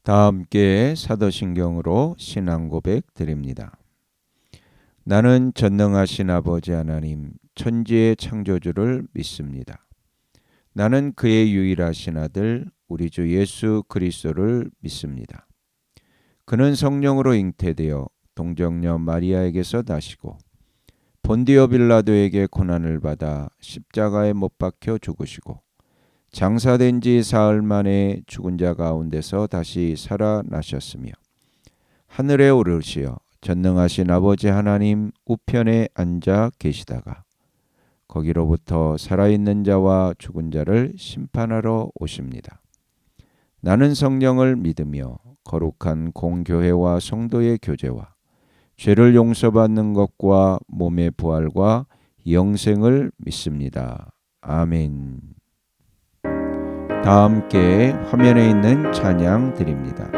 다 함께 사도신경으로 신앙 고백 드립니다. 나는 전능하신 아버지 하나님 천지의 창조주를 믿습니다. 나는 그의 유일하신 아들 우리 주 예수 그리스도를 믿습니다. 그는 성령으로 잉태되어 동정녀 마리아에게서 나시고 본디오 빌라도에게 고난을 받아 십자가에 못 박혀 죽으시고 장사된 지 사흘 만에 죽은 자 가운데서 다시 살아나셨으며 하늘에 오르시어 전능하신 아버지 하나님 우편에 앉아 계시다가 거기로부터 살아있는 자와 죽은 자를 심판하러 오십니다. 나는 성령을 믿으며 거룩한 공교회와 성도의 교제와 죄를 용서받는 것과 몸의 부활과 영생을 믿습니다. 아멘. 다 함께 화면에 있는 찬양 드립니다.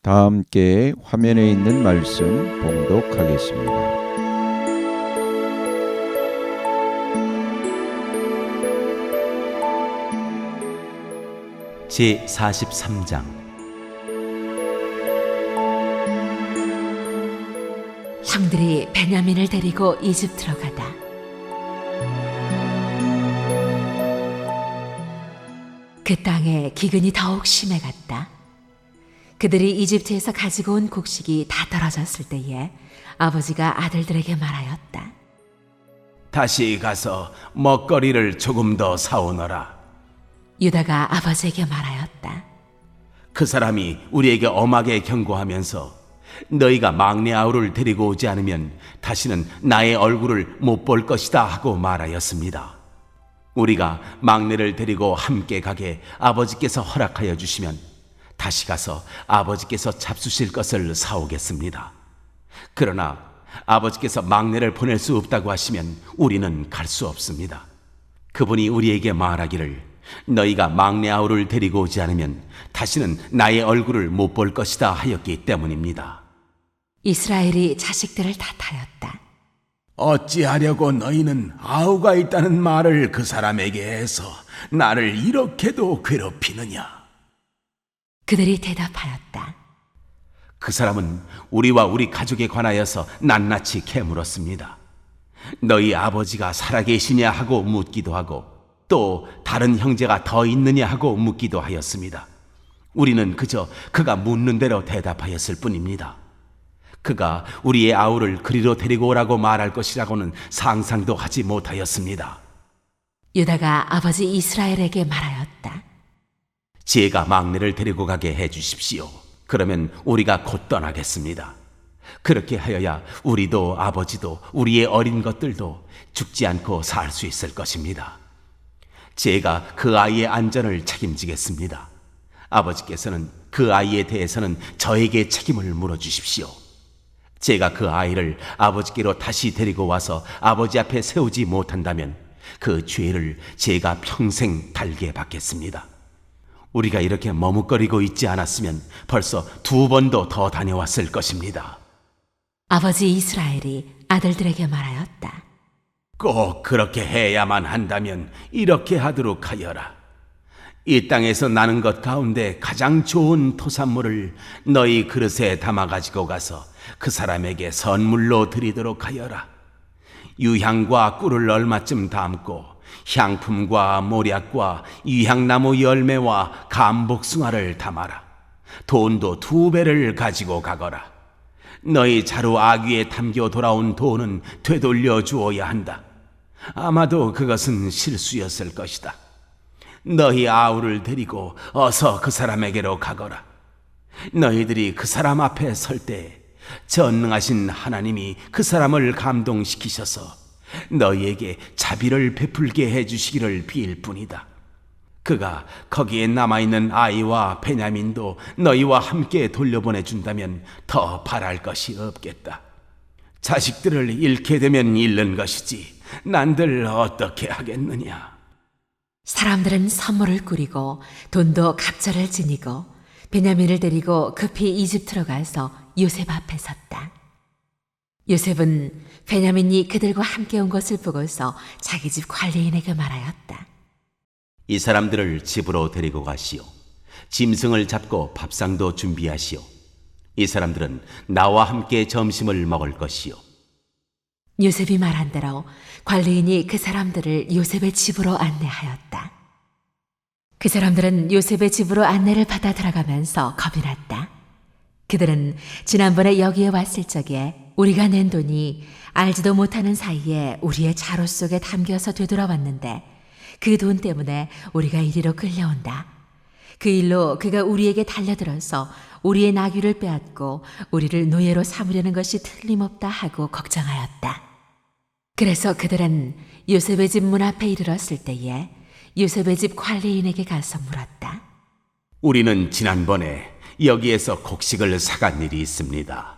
다 함께 화면에 있는 말씀 봉독하겠습니다. 제43장 형들이 베냐민을 데리고 이집트로 가다. 그 땅에 기근이 더욱 심해갔다. 그들이 이집트에서 가지고 온 곡식이 다 떨어졌을 때에 아버지가 아들들에게 말하였다. 다시 가서 먹거리를 조금 더 사오너라. 유다가 아버지에게 말하였다. 그 사람이 우리에게 엄하게 경고하면서 너희가 막내 아우를 데리고 오지 않으면 다시는 나의 얼굴을 못 볼 것이다 하고 말하였습니다. 우리가 막내를 데리고 함께 가게 아버지께서 허락하여 주시면 다시 가서 아버지께서 잡수실 것을 사오겠습니다. 그러나 아버지께서 막내를 보낼 수 없다고 하시면 우리는 갈 수 없습니다. 그분이 우리에게 말하기를 너희가 막내 아우를 데리고 오지 않으면 다시는 나의 얼굴을 못 볼 것이다 하였기 때문입니다. 이스라엘이 자식들을 탓하였다. 어찌하려고 너희는 아우가 있다는 말을 그 사람에게 해서 나를 이렇게도 괴롭히느냐? 그들이 대답하였다. 그 사람은 우리와 우리 가족에 관하여서 낱낱이 캐물었습니다. 너희 아버지가 살아계시냐 하고 묻기도 하고 또 다른 형제가 더 있느냐 하고 묻기도 하였습니다. 우리는 그저 그가 묻는 대로 대답하였을 뿐입니다. 그가 우리의 아우를 그리로 데리고 오라고 말할 것이라고는 상상도 하지 못하였습니다. 유다가 아버지 이스라엘에게 말하였다. 제가 막내를 데리고 가게 해주십시오. 그러면 우리가 곧 떠나겠습니다. 그렇게 하여야 우리도 아버지도 우리의 어린 것들도 죽지 않고 살 수 있을 것입니다. 제가 그 아이의 안전을 책임지겠습니다. 아버지께서는 그 아이에 대해서는 저에게 책임을 물어주십시오. 제가 그 아이를 아버지께로 다시 데리고 와서 아버지 앞에 세우지 못한다면 그 죄를 제가 평생 달게 받겠습니다. 우리가 이렇게 머뭇거리고 있지 않았으면 벌써 2번도 더 다녀왔을 것입니다. 아버지 이스라엘이 아들들에게 말하였다. 꼭 그렇게 해야만 한다면 이렇게 하도록 하여라. 이 땅에서 나는 것 가운데 가장 좋은 토산물을 너희 그릇에 담아가지고 가서 그 사람에게 선물로 드리도록 하여라. 유향과 꿀을 얼마쯤 담고 향품과 모략과 유향나무 열매와 감복숭아를 담아라. 돈도 2배를 가지고 가거라. 너희 자루 아귀에 담겨 돌아온 돈은 되돌려 주어야 한다. 아마도 그것은 실수였을 것이다. 너희 아우를 데리고 어서 그 사람에게로 가거라. 너희들이 그 사람 앞에 설 때 전능하신 하나님이 그 사람을 감동시키셔서 너희에게 자비를 베풀게 해주시기를 빌 뿐이다. 그가 거기에 남아있는 아이와 베냐민도 너희와 함께 돌려보내준다면 더 바랄 것이 없겠다. 자식들을 잃게 되면 잃는 것이지 난들 어떻게 하겠느냐. 사람들은 선물을 꾸리고 돈도 갑절을 지니고 베냐민을 데리고 급히 이집트로 가서 요셉 앞에 섰다. 요셉은 베냐민이 그들과 함께 온 것을 보고서 자기 집 관리인에게 말하였다. 이 사람들을 집으로 데리고 가시오. 짐승을 잡고 밥상도 준비하시오. 이 사람들은 나와 함께 점심을 먹을 것이오. 요셉이 말한 대로 관리인이 그 사람들을 요셉의 집으로 안내하였다. 그 사람들은 요셉의 집으로 안내를 받아 들어가면서 겁이 났다. 그들은 지난번에 여기에 왔을 적에 우리가 낸 돈이 알지도 못하는 사이에 우리의 자루 속에 담겨서 되돌아왔는데 그 돈 때문에 우리가 이리로 끌려온다. 그 일로 그가 우리에게 달려들어서 우리의 나귀를 빼앗고 우리를 노예로 삼으려는 것이 틀림없다 하고 걱정하였다. 그래서 그들은 요셉의 집 문 앞에 이르렀을 때에 요셉의 집 관리인에게 가서 물었다. 우리는 지난번에 여기에서 곡식을 사간 일이 있습니다.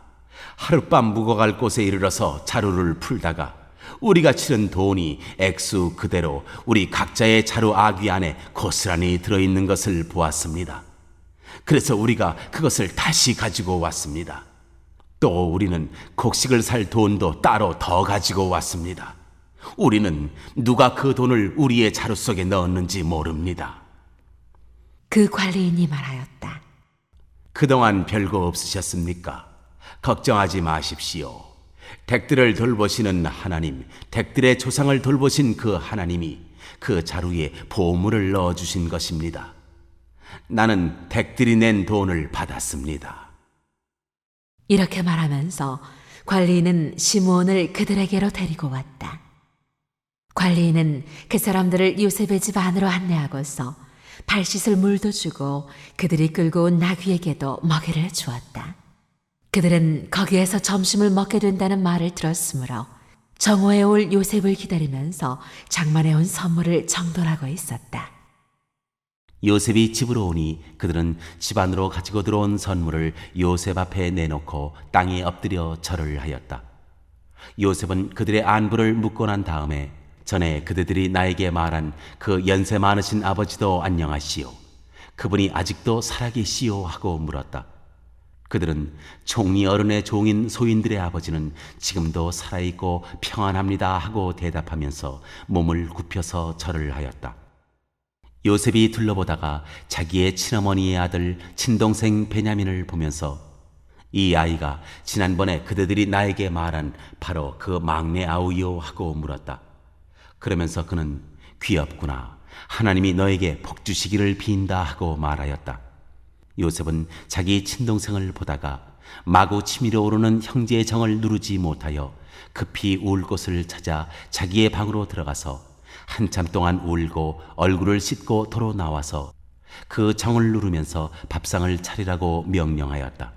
하룻밤 묵어갈 곳에 이르러서 자루를 풀다가 우리가 치른 돈이 액수 그대로 우리 각자의 자루 아귀 안에 고스란히 들어있는 것을 보았습니다. 그래서 우리가 그것을 다시 가지고 왔습니다. 또 우리는 곡식을 살 돈도 따로 더 가지고 왔습니다. 우리는 누가 그 돈을 우리의 자루 속에 넣었는지 모릅니다. 그 관리인이 말하였다. 그동안 별거 없으셨습니까? 걱정하지 마십시오. 댁들을 돌보시는 하나님, 댁들의 조상을 돌보신 그 하나님이 그 자루에 보물을 넣어주신 것입니다. 나는 댁들이 낸 돈을 받았습니다. 이렇게 말하면서 관리인은 시므온을 그들에게로 데리고 왔다. 관리인은 그 사람들을 요셉의 집 안으로 안내하고서 발 씻을 물도 주고 그들이 끌고 온 나귀에게도 먹이를 주었다. 그들은 거기에서 점심을 먹게 된다는 말을 들었으므로 정오에 올 요셉을 기다리면서 장만해 온 선물을 정돈하고 있었다. 요셉이 집으로 오니 그들은 집 안으로 가지고 들어온 선물을 요셉 앞에 내놓고 땅에 엎드려 절을 하였다. 요셉은 그들의 안부를 묻고 난 다음에 전에 그들이 나에게 말한 그 연세 많으신 아버지도 안녕하시오. 그분이 아직도 살아계시오 하고 물었다. 그들은 총리 어른의 종인 소인들의 아버지는 지금도 살아있고 평안합니다 하고 대답하면서 몸을 굽혀서 절을 하였다. 요셉이 둘러보다가 자기의 친어머니의 아들 친동생 베냐민을 보면서 이 아이가 지난번에 그대들이 나에게 말한 바로 그 막내 아우요 하고 물었다. 그러면서 그는 귀엽구나. 하나님이 너에게 복 주시기를 빈다 하고 말하였다. 요셉은 자기 친동생을 보다가 마구 치밀어 오르는 형제의 정을 누르지 못하여 급히 울 곳을 찾아 자기의 방으로 들어가서 한참 동안 울고 얼굴을 씻고 도로 나와서 그 정을 누르면서 밥상을 차리라고 명령하였다.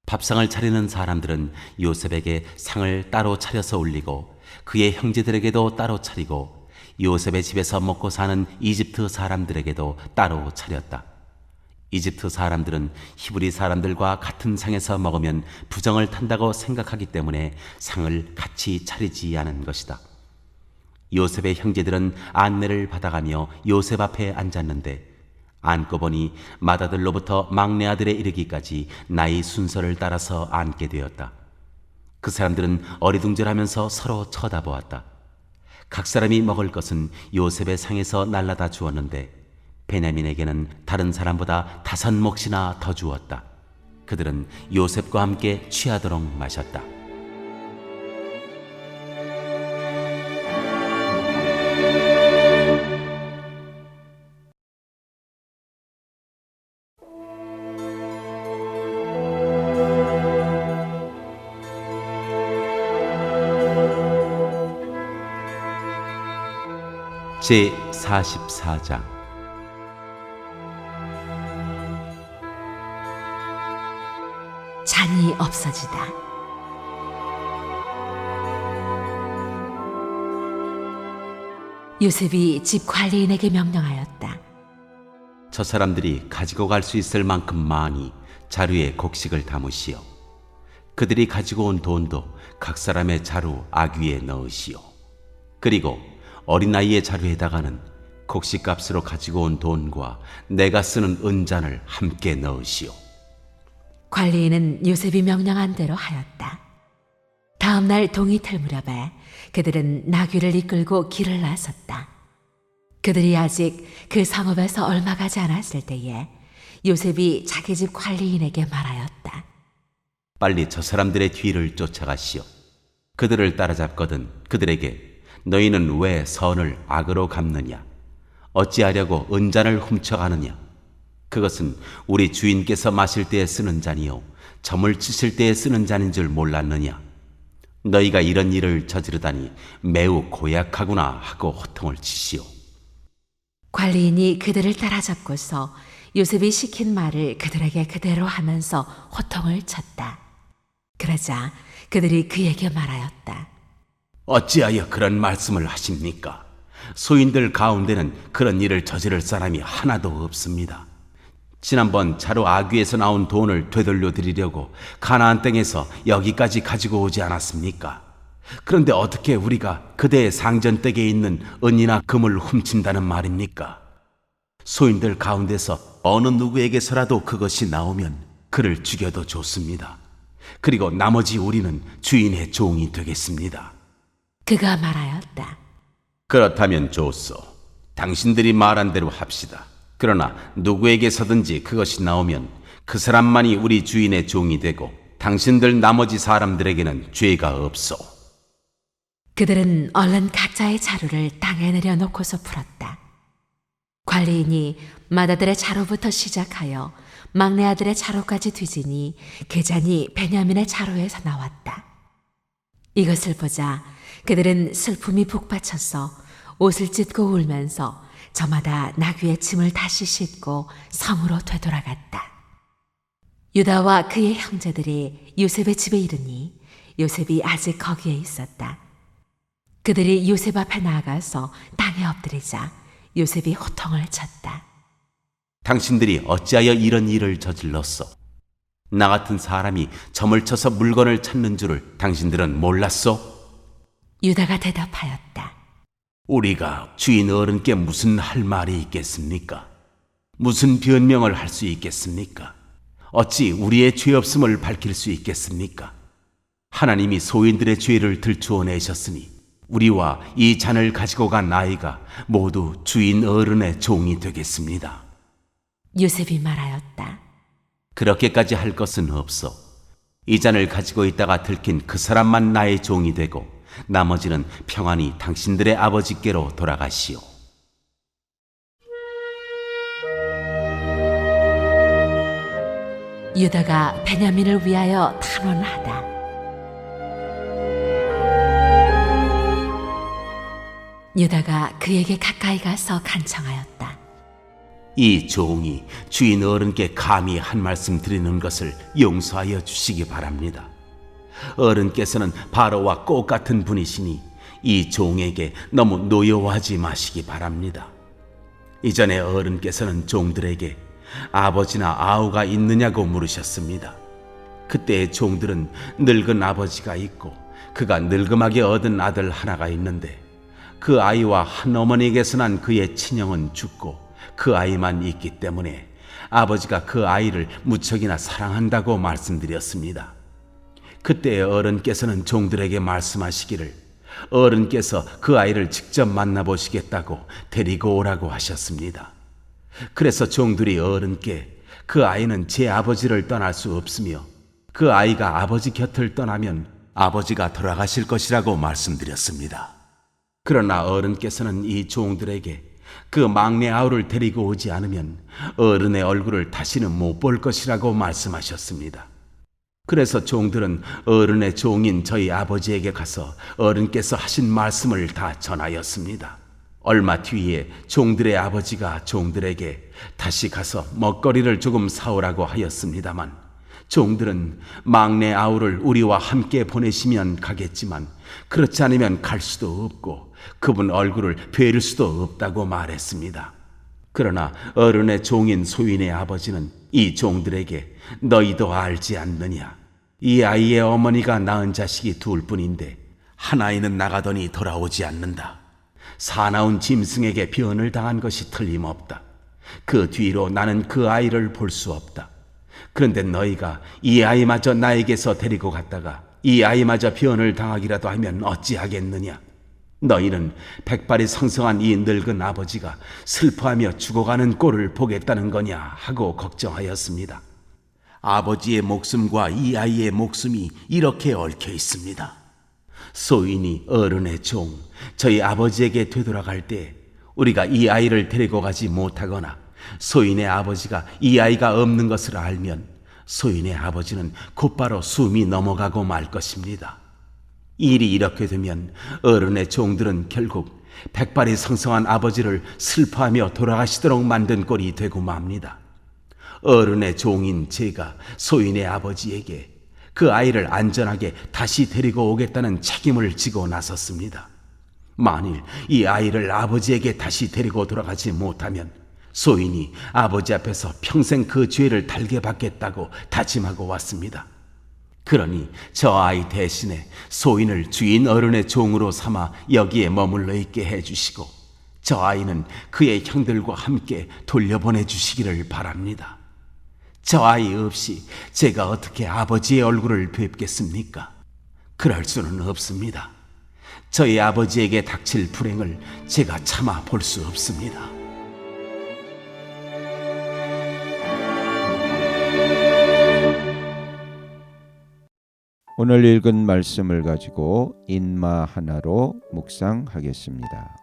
밥상을 차리는 사람들은 요셉에게 상을 따로 차려서 올리고 그의 형제들에게도 따로 차리고 요셉의 집에서 먹고 사는 이집트 사람들에게도 따로 차렸다. 이집트 사람들은 히브리 사람들과 같은 상에서 먹으면 부정을 탄다고 생각하기 때문에 상을 같이 차리지 않은 것이다. 요셉의 형제들은 안내를 받아가며 요셉 앞에 앉았는데 앉고 보니 맏아들로부터 막내 아들에 이르기까지 나이 순서를 따라서 앉게 되었다. 그 사람들은 어리둥절하면서 서로 쳐다보았다. 각 사람이 먹을 것은 요셉의 상에서 날라다 주었는데 베냐민에게는 다른 사람보다 5몫이나 더 주었다. 그들은 요셉과 함께 취하도록 마셨다. 제44장 잔이 없어지다. 요셉이 집 관리인에게 명령하였다. 저 사람들이 가지고 갈 수 있을 만큼 많이 자루에 곡식을 담으시오. 그들이 가지고 온 돈도 각 사람의 자루 아귀에 넣으시오. 그리고 어린아이의 자루에다가는 곡식값으로 가지고 온 돈과 내가 쓰는 은잔을 함께 넣으시오. 관리인은 요셉이 명령한 대로 하였다. 다음 날 동이틀 무렵에 그들은 나귀를 이끌고 길을 나섰다. 그들이 아직 그 성읍에서 얼마 가지 않았을 때에 요셉이 자기 집 관리인에게 말하였다. 빨리 저 사람들의 뒤를 쫓아가시오. 그들을 따라잡거든 그들에게 너희는 왜 선을 악으로 갚느냐? 어찌하려고 은잔을 훔쳐가느냐? 그것은 우리 주인께서 마실 때에 쓰는 잔이요 점을 치실 때에 쓰는 잔인 줄 몰랐느냐? 너희가 이런 일을 저지르다니 매우 고약하구나 하고 호통을 치시오. 관리인이 그들을 따라잡고서 요셉이 시킨 말을 그들에게 그대로 하면서 호통을 쳤다. 그러자 그들이 그에게 말하였다. 어찌하여 그런 말씀을 하십니까? 소인들 가운데는 그런 일을 저지를 사람이 하나도 없습니다. 지난번 자루 아귀에서 나온 돈을 되돌려 드리려고 가나안 땅에서 여기까지 가지고 오지 않았습니까? 그런데 어떻게 우리가 그대의 상전댁에 있는 은이나 금을 훔친다는 말입니까? 소인들 가운데서 어느 누구에게서라도 그것이 나오면 그를 죽여도 좋습니다. 그리고 나머지 우리는 주인의 종이 되겠습니다. 그가 말하였다. 그렇다면 좋소. 당신들이 말한 대로 합시다. 그러나 누구에게서든지 그것이 나오면 그 사람만이 우리 주인의 종이 되고 당신들 나머지 사람들에게는 죄가 없소. 그들은 얼른 각자의 자루를 땅에 내려놓고서 풀었다. 관리인이 맏아들의 자루부터 시작하여 막내 아들의 자루까지 뒤지니 그 잔이 베냐민의 자루에서 나왔다. 이것을 보자 그들은 슬픔이 북받쳐서 옷을 찢고 울면서 저마다 나귀의 짐을 다시 싣고 성으로 되돌아갔다. 유다와 그의 형제들이 요셉의 집에 이르니 요셉이 아직 거기에 있었다. 그들이 요셉 앞에 나아가서 땅에 엎드리자 요셉이 호통을 쳤다. 당신들이 어찌하여 이런 일을 저질렀소? 나 같은 사람이 점을 쳐서 물건을 찾는 줄을 당신들은 몰랐소? 유다가 대답하였다. 우리가 주인 어른께 무슨 할 말이 있겠습니까? 무슨 변명을 할 수 있겠습니까? 어찌 우리의 죄 없음을 밝힐 수 있겠습니까? 하나님이 소인들의 죄를 들추어 내셨으니 우리와 이 잔을 가지고 간 아이가 모두 주인 어른의 종이 되겠습니다. 요셉이 말하였다. 그렇게까지 할 것은 없어. 이 잔을 가지고 있다가 들킨 그 사람만 나의 종이 되고 나머지는 평안히 당신들의 아버지께로 돌아가시오. 유다가 베냐민을 위하여 탄원하다. 유다가 그에게 가까이 가서 간청하였다. 이 종이 주인 어른께 감히 한 말씀 드리는 것을 용서하여 주시기 바랍니다. 어른께서는 바로와 꽃 같은 분이시니 이 종에게 너무 노여워하지 마시기 바랍니다. 이전에 어른께서는 종들에게 아버지나 아우가 있느냐고 물으셨습니다. 그때 종들은 늙은 아버지가 있고 그가 늙음하게 얻은 아들 하나가 있는데 그 아이와 한 어머니에게서 난 그의 친형은 죽고 그 아이만 있기 때문에 아버지가 그 아이를 무척이나 사랑한다고 말씀드렸습니다. 그때 어른께서는 종들에게 말씀하시기를 어른께서 그 아이를 직접 만나보시겠다고 데리고 오라고 하셨습니다. 그래서 종들이 어른께 그 아이는 제 아버지를 떠날 수 없으며 그 아이가 아버지 곁을 떠나면 아버지가 돌아가실 것이라고 말씀드렸습니다. 그러나 어른께서는 이 종들에게 그 막내 아우를 데리고 오지 않으면 어른의 얼굴을 다시는 못 볼 것이라고 말씀하셨습니다. 그래서 종들은 어른의 종인 저희 아버지에게 가서 어른께서 하신 말씀을 다 전하였습니다. 얼마 뒤에 종들의 아버지가 종들에게 다시 가서 먹거리를 조금 사오라고 하였습니다만 종들은 막내 아우를 우리와 함께 보내시면 가겠지만 그렇지 않으면 갈 수도 없고 그분 얼굴을 뵐 수도 없다고 말했습니다. 그러나 어른의 종인 소인의 아버지는 이 종들에게 너희도 알지 않느냐? 이 아이의 어머니가 낳은 자식이 둘 뿐인데 한 아이는 나가더니 돌아오지 않는다. 사나운 짐승에게 변을 당한 것이 틀림없다. 그 뒤로 나는 그 아이를 볼 수 없다. 그런데 너희가 이 아이마저 나에게서 데리고 갔다가 이 아이마저 변을 당하기라도 하면 어찌하겠느냐? 너희는 백발이 성성한 이 늙은 아버지가 슬퍼하며 죽어가는 꼴을 보겠다는 거냐 하고 걱정하였습니다. 아버지의 목숨과 이 아이의 목숨이 이렇게 얽혀 있습니다. 소인이 어른의 종, 저희 아버지에게 되돌아갈 때 우리가 이 아이를 데리고 가지 못하거나 소인의 아버지가 이 아이가 없는 것을 알면 소인의 아버지는 곧바로 숨이 넘어가고 말 것입니다. 일이 이렇게 되면 어른의 종들은 결국 백발이 성성한 아버지를 슬퍼하며 돌아가시도록 만든 꼴이 되고 맙니다. 어른의 종인 제가 소인의 아버지에게 그 아이를 안전하게 다시 데리고 오겠다는 책임을 지고 나섰습니다. 만일 이 아이를 아버지에게 다시 데리고 돌아가지 못하면 소인이 아버지 앞에서 평생 그 죄를 달게 받겠다고 다짐하고 왔습니다. 그러니 저 아이 대신에 소인을 주인 어른의 종으로 삼아 여기에 머물러 있게 해주시고 저 아이는 그의 형들과 함께 돌려보내 주시기를 바랍니다. 저 아이 없이 제가 어떻게 아버지의 얼굴을 뵙겠습니까? 그럴 수는 없습니다. 저희 아버지에게 닥칠 불행을 제가 참아 볼 수 없습니다. 오늘 읽은 말씀을 가지고 인마 하나로 묵상하겠습니다.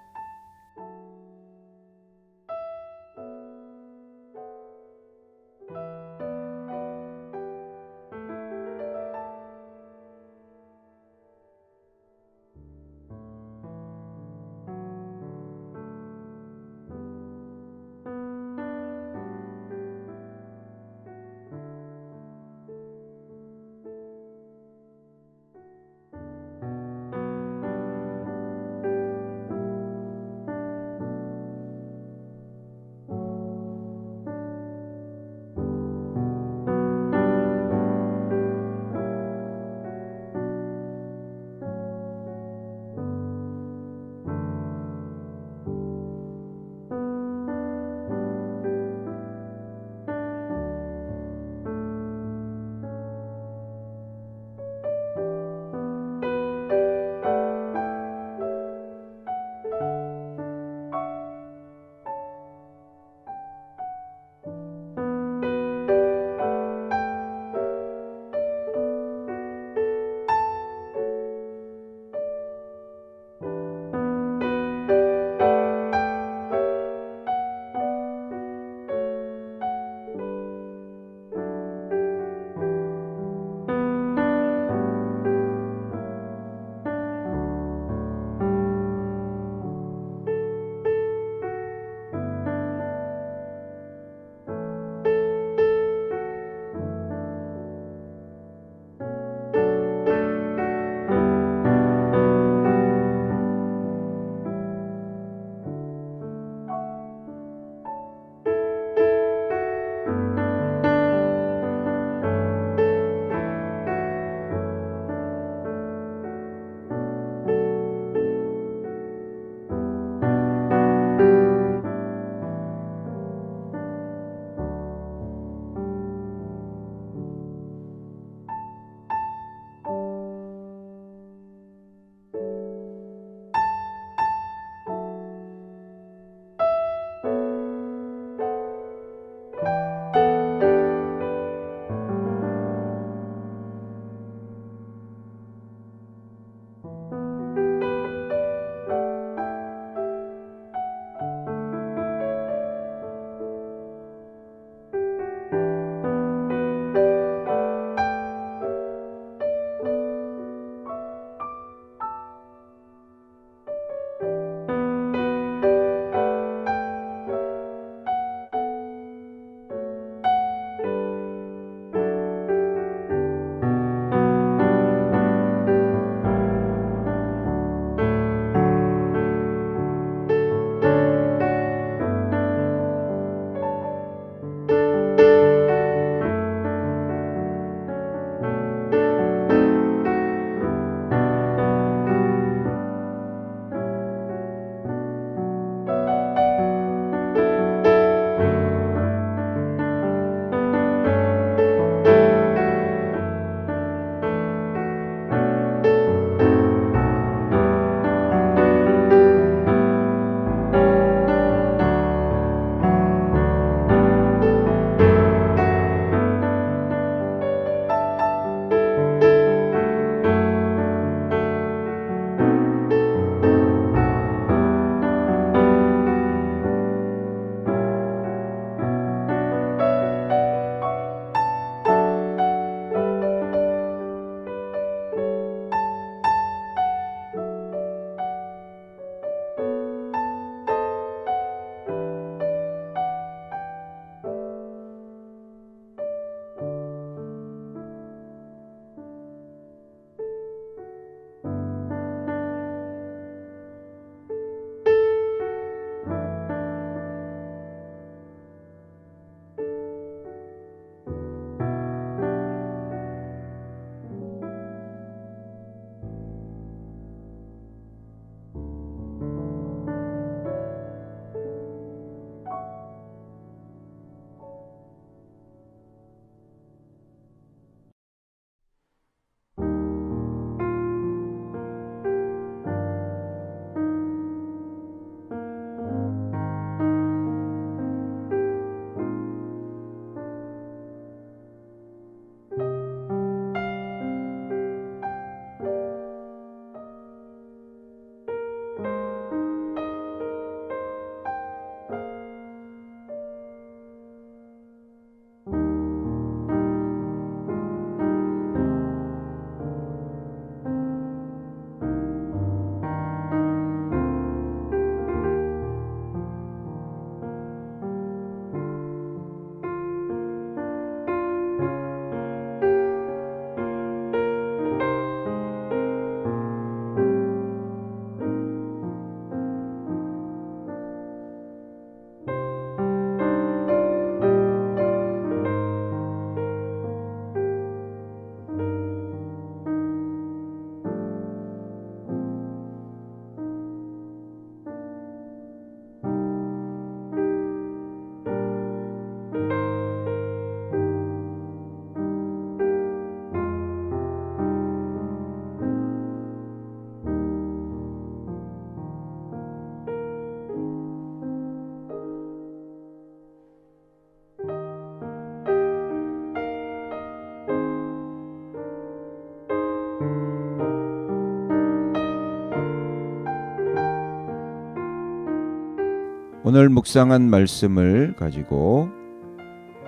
오늘 묵상한 말씀을 가지고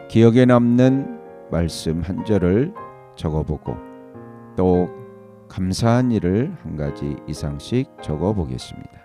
기억에 남는 말씀 한 절을 적어보고 또 감사한 일을 한 가지 이상씩 적어보겠습니다.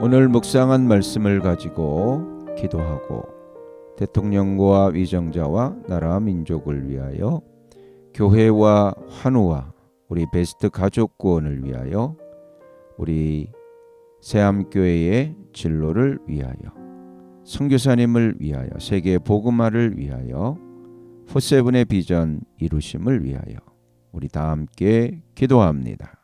오늘 묵상한 말씀을 가지고 기도하고 대통령과 위정자와 나라 민족을 위하여 교회와 환우와 우리 베스트 가족 구원을 위하여 우리 새암교회의 진로를 위하여 선교사님을 위하여 세계 복음화를 위하여 포세븐의 비전 이루심을 위하여 우리 다 함께 기도합니다.